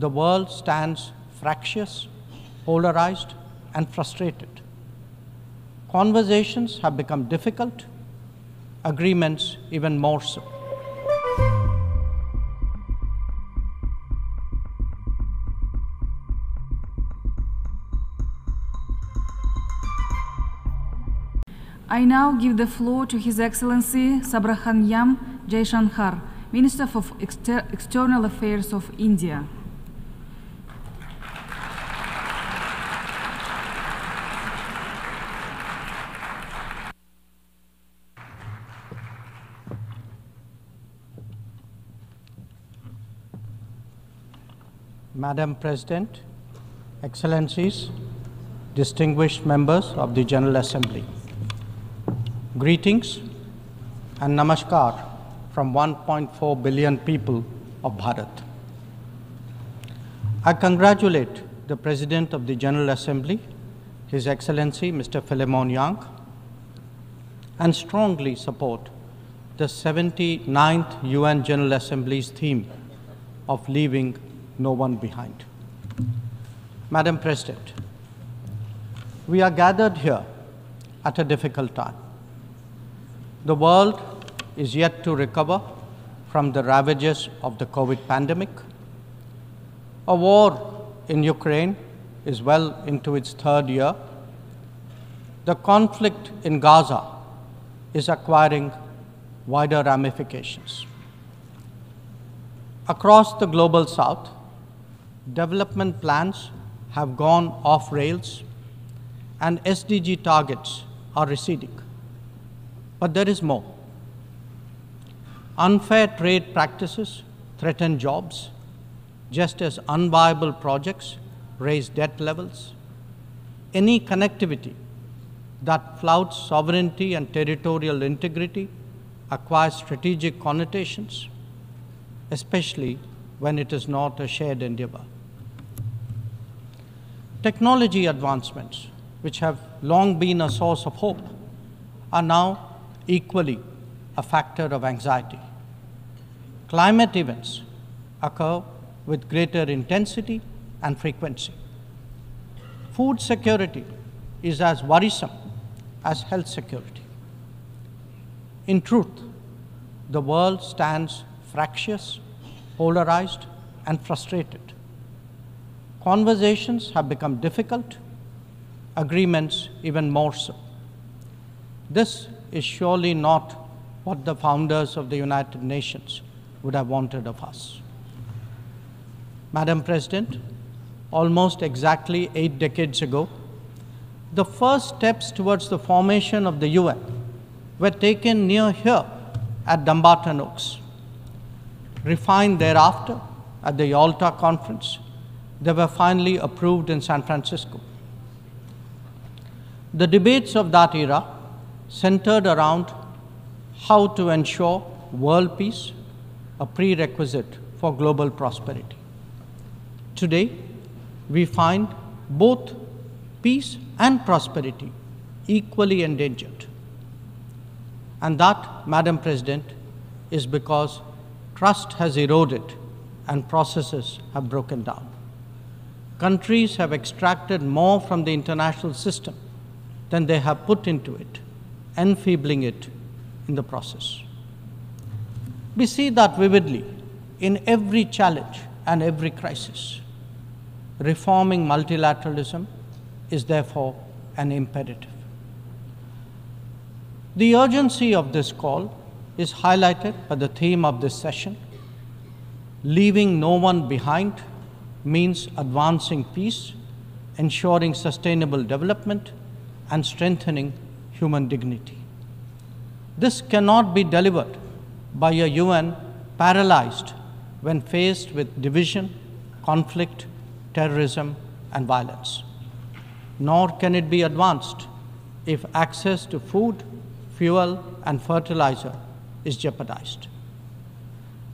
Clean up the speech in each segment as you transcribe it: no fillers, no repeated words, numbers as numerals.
the world stands fractious, polarized, and frustrated. Conversations have become difficult, agreements even more so. I now give the floor to His Excellency Sabrahmanyam Jaishankar, Minister of External Affairs of India. Madam President, Excellencies, distinguished members of the General Assembly, greetings and namaskar from 1.4 billion people of Bharat. I congratulate the President of the General Assembly, His Excellency Mr. Philemon Yang, and strongly support the 79th UN General Assembly's theme of leaving no one behind. Madam President, we are gathered here at a difficult time. The world is yet to recover from the ravages of the COVID pandemic. A war in Ukraine is well into its third year. The conflict in Gaza is acquiring wider ramifications. Across the global south, development plans have gone off rails and SDG targets are receding. But there is more. Unfair trade practices threaten jobs, just as unviable projects raise debt levels. Any connectivity that flouts sovereignty and territorial integrity acquires strategic connotations, especially when it is not a shared endeavor. Technology advancements, which have long been a source of hope, are now equally a factor of anxiety. Climate events occur with greater intensity and frequency. Food security is as worrisome as health security. In truth, the world stands fractious, polarized, and frustrated. Conversations have become difficult, agreements even more so. This is surely not what the founders of the United Nations would have wanted of us. Madam President, almost exactly 8 decades ago, the first steps towards the formation of the UN were taken near here at Dumbarton Oaks. Refined thereafter at the Yalta Conference, they were finally approved in San Francisco. The debates of that era centered around how to ensure world peace, a prerequisite for global prosperity. Today, we find both peace and prosperity equally endangered. And that, Madam President, is because trust has eroded and processes have broken down. Countries have extracted more from the international system than they have put into it, enfeebling it in the process. We see that vividly in every challenge and every crisis. Reforming multilateralism is therefore an imperative. The urgency of this call is highlighted by the theme of this session. Leaving no one behind means advancing peace, ensuring sustainable development, and strengthening human dignity. This cannot be delivered by a UN paralyzed when faced with division, conflict, terrorism, and violence. Nor can it be advanced if access to food, fuel, and fertilizer is jeopardized.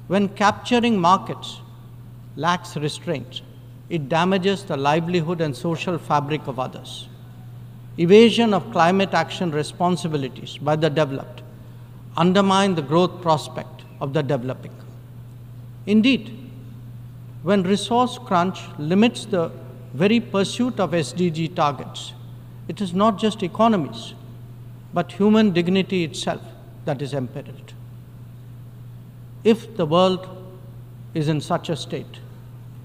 When capturing markets lacks restraint, it damages the livelihood and social fabric of others. Evasion of climate action responsibilities by the developed undermine the growth prospect of the developing. Indeed, when resource crunch limits the very pursuit of SDG targets, it is not just economies, but human dignity itself that is imperiled. If the world is in such a state,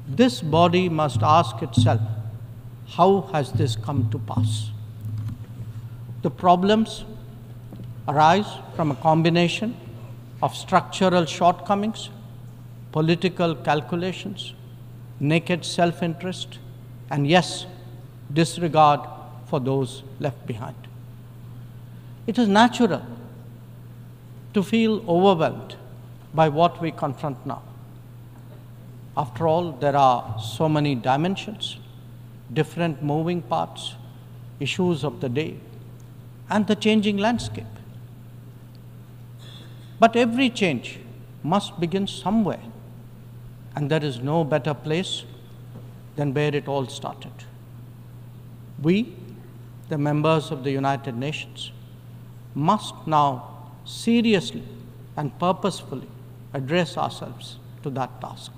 this body must ask itself, how has this come to pass? The problems arise from a combination of structural shortcomings, political calculations, naked self-interest, and yes, disregard for those left behind. It is natural to feel overwhelmed by what we confront now. After all, there are so many dimensions, different moving parts, issues of the day, and the changing landscape. But every change must begin somewhere, and there is no better place than where it all started. We, the members of the United Nations, must now seriously and purposefully address ourselves to that task.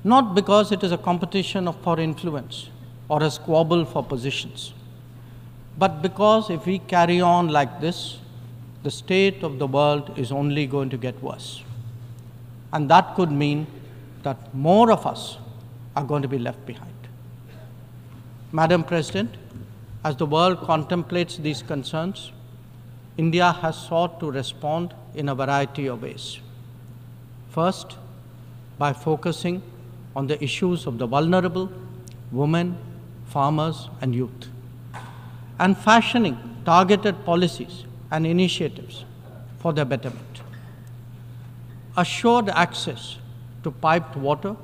Not because it is a competition for influence or a squabble for positions, but because if we carry on like this, the state of the world is only going to get worse. And that could mean that more of us are going to be left behind. Madam President, as the world contemplates these concerns, India has sought to respond in a variety of ways. First, by focusing on the issues of the vulnerable, women, farmers, and youth, and fashioning targeted policies and initiatives for their betterment. Assured access to piped water,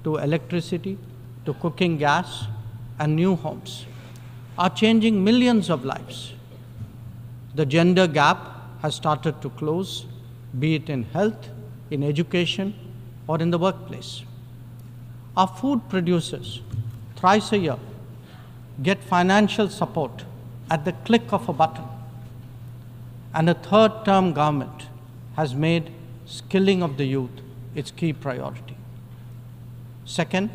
to electricity, to cooking gas, and new homes are changing millions of lives. The gender gap has started to close, be it in health, in education, or in the workplace. Our food producers, thrice a year, get financial support at the click of a button. And a third-term government has made skilling of the youth its key priority. Second,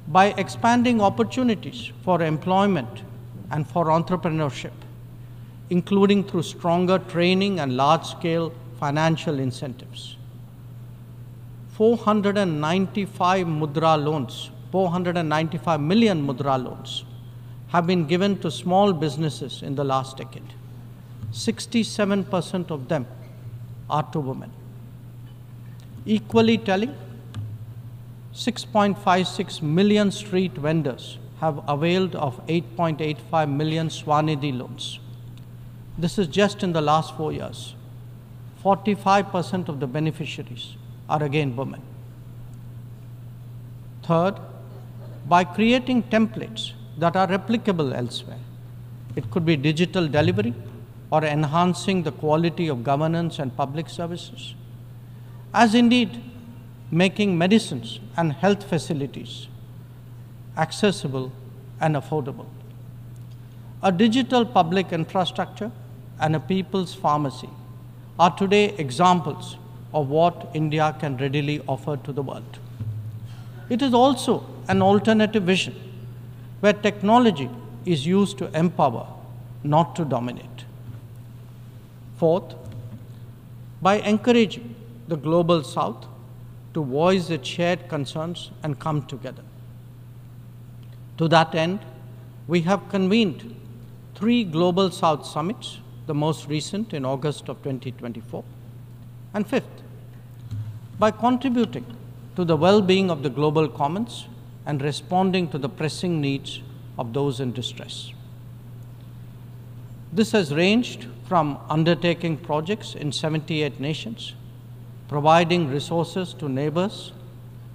by expanding opportunities for employment and for entrepreneurship, including through stronger training and large-scale financial incentives. 495 mudra loans, 495 million mudra loans have been given to small businesses in the last decade. 67% of them are to women. Equally telling, 6.56 million street vendors have availed of 8.85 million Swanidhi loans. This is just in the last 4 years. 45% of the beneficiaries are again women. Third, by creating templates that are replicable elsewhere. It could be digital delivery or enhancing the quality of governance and public services, as indeed making medicines and health facilities accessible and affordable. A digital public infrastructure and a people's pharmacy are today examples of what India can readily offer to the world. It is also an alternative vision where technology is used to empower, not to dominate. Fourth, by encouraging the Global South to voice its shared concerns and come together. To that end, we have convened 3 Global South summits, the most recent in August of 2024. And fifth, by contributing to the well-being of the global commons and responding to the pressing needs of those in distress. This has ranged from undertaking projects in 78 nations, providing resources to neighbors,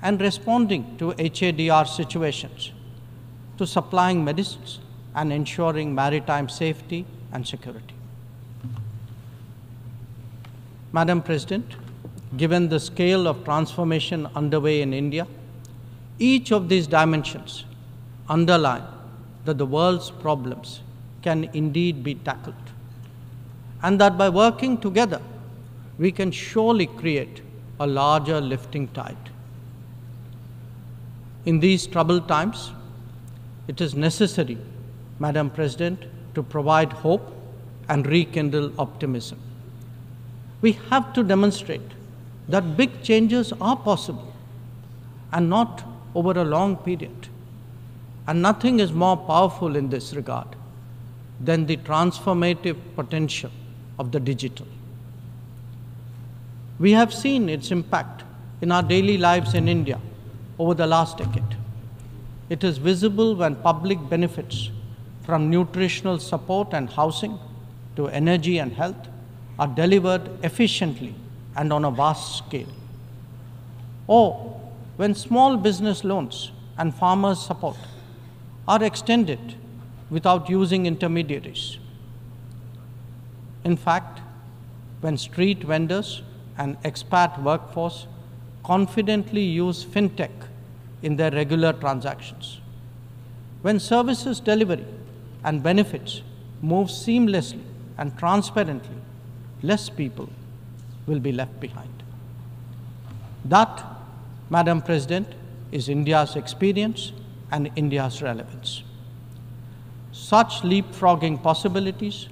and responding to HADR situations, to supplying medicines and ensuring maritime safety and security. Madam President, given the scale of transformation underway in India, each of these dimensions underline that the world's problems can indeed be tackled, and that by working together, we can surely create a larger lifting tide. In these troubled times, it is necessary, Madam President, to provide hope and rekindle optimism. We have to demonstrate that big changes are possible and not over a long period. And nothing is more powerful in this regard than the transformative potential of the digital. We have seen its impact in our daily lives in India over the last decade. It is visible when public benefits from nutritional support and housing to energy and health are delivered efficiently and on a vast scale. Or when small business loans and farmers' support are extended without using intermediaries. In fact, when street vendors and expat workforce confidently use fintech in their regular transactions, when services delivery and benefits move seamlessly and transparently, less people will be left behind. That, Madam President, is India's experience and India's relevance. Such leapfrogging possibilities,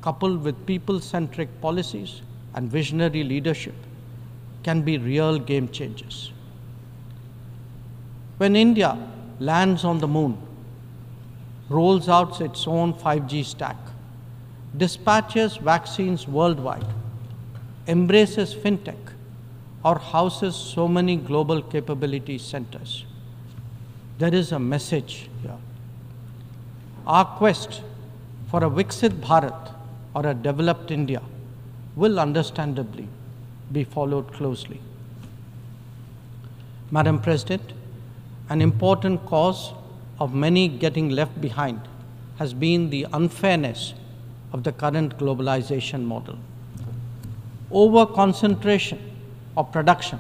coupled with people-centric policies and visionary leadership, can be real game changers. When India lands on the moon, rolls out its own 5G stack, dispatches vaccines worldwide, embraces fintech, or houses so many global capability centers, there is a message here. Our quest for a Viksit Bharat or a developed India will understandably be followed closely. Madam President, an important cause of many getting left behind has been the unfairness of the current globalization model. Over-concentration of production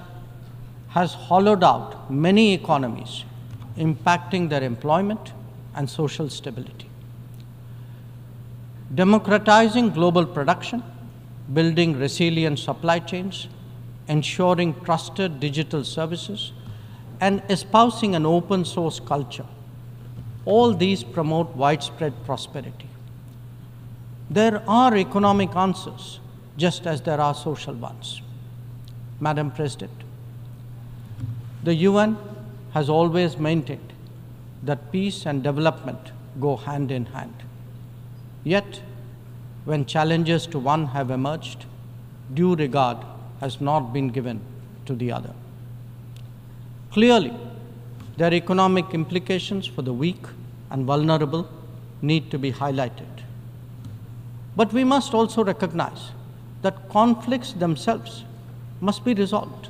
has hollowed out many economies, impacting their employment and social stability. Democratizing global production, building resilient supply chains, ensuring trusted digital services, and espousing an open source culture, all these promote widespread prosperity. There are economic answers, just as there are social ones. Madam President, the UN has always maintained that peace and development go hand in hand. Yet, when challenges to one have emerged, due regard has not been given to the other. Clearly, their economic implications for the weak and vulnerable need to be highlighted. But we must also recognize that conflicts themselves must be resolved.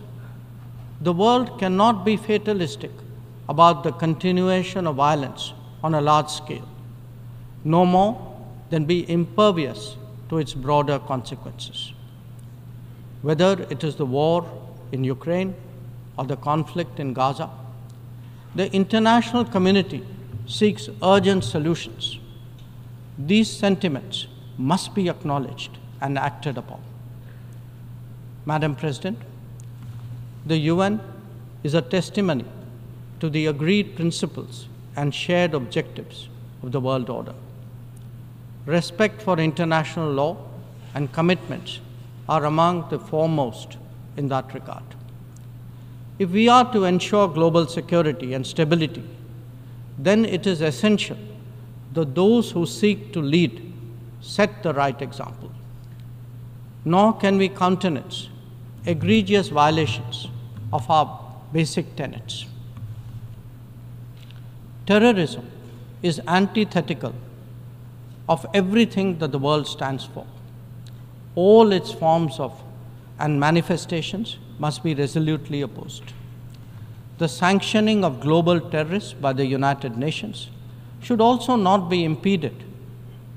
The world cannot be fatalistic about the continuation of violence on a large scale, no more than be impervious to its broader consequences. Whether it is the war in Ukraine or the conflict in Gaza, the international community seeks urgent solutions. These sentiments must be acknowledged and acted upon. Madam President, the UN is a testimony to the agreed principles and shared objectives of the world order. Respect for international law and commitments are among the foremost in that regard. If we are to ensure global security and stability, then it is essential that those who seek to lead set the right example. Nor can we countenance egregious violations of our basic tenets. Terrorism is antithetical of everything that the world stands for. All its forms of and manifestations must be resolutely opposed. The sanctioning of global terrorists by the United Nations should also not be impeded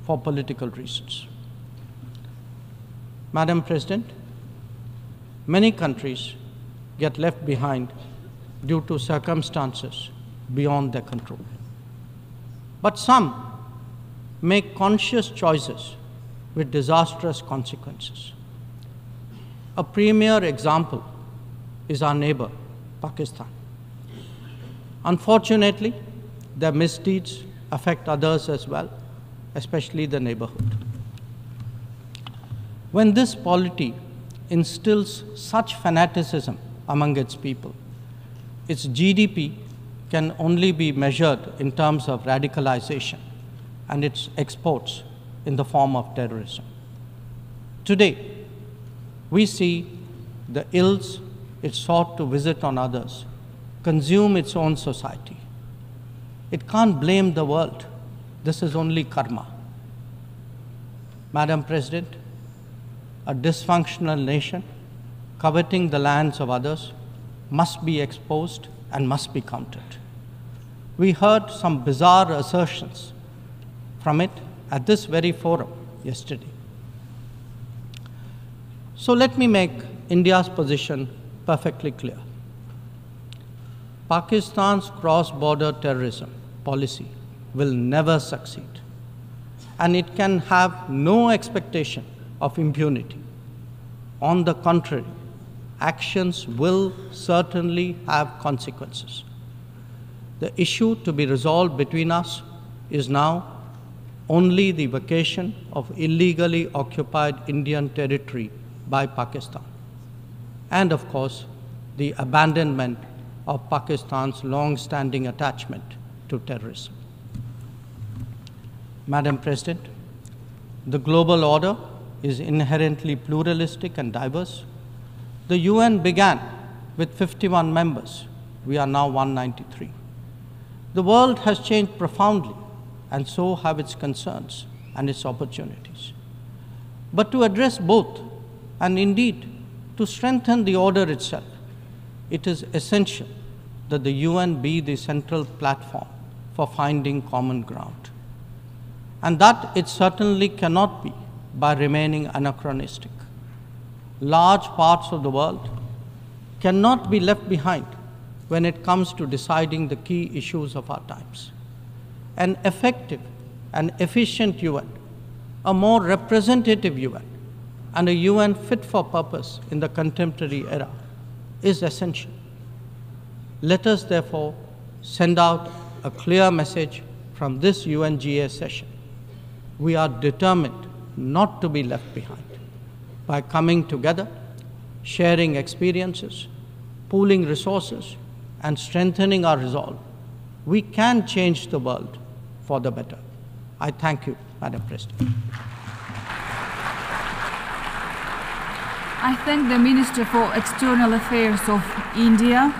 for political reasons. Madam President, many countries get left behind due to circumstances beyond their control. But some make conscious choices with disastrous consequences. A premier example is our neighbor, Pakistan. Unfortunately, their misdeeds affect others as well, especially the neighborhood. When this polity instills such fanaticism among its people, its GDP can only be measured in terms of radicalization and its exports in the form of terrorism. Today, we see the ills it sought to visit on others consume its own society. It can't blame the world. This is only karma. Madam President, a dysfunctional nation coveting the lands of others must be exposed and must be countered. We heard some bizarre assertions from it at this very forum yesterday. So let me make India's position perfectly clear. Pakistan's cross-border terrorism policy will never succeed, and it can have no expectation of impunity. On the contrary, actions will certainly have consequences. The issue to be resolved between us is now only the vacation of illegally occupied Indian territory by Pakistan, and of course, the abandonment of Pakistan's long-standing attachment to terrorism. Madam President, the global order is inherently pluralistic and diverse. The UN began with 51 members. We are now 193. The world has changed profoundly, and so have its concerns and its opportunities. But to address both, and indeed to strengthen the order itself, it is essential that the UN be the central platform for finding common ground. And that it certainly cannot be by remaining anachronistic. Large parts of the world cannot be left behind when it comes to deciding the key issues of our times. An effective and efficient UN, a more representative UN, and a UN fit for purpose in the contemporary era is essential. Let us therefore send out a clear message from this UNGA session. We are determined not to be left behind. By coming together, sharing experiences, pooling resources, and strengthening our resolve, we can change the world for the better. I thank you, Madam President. I thank the Minister for External Affairs of India,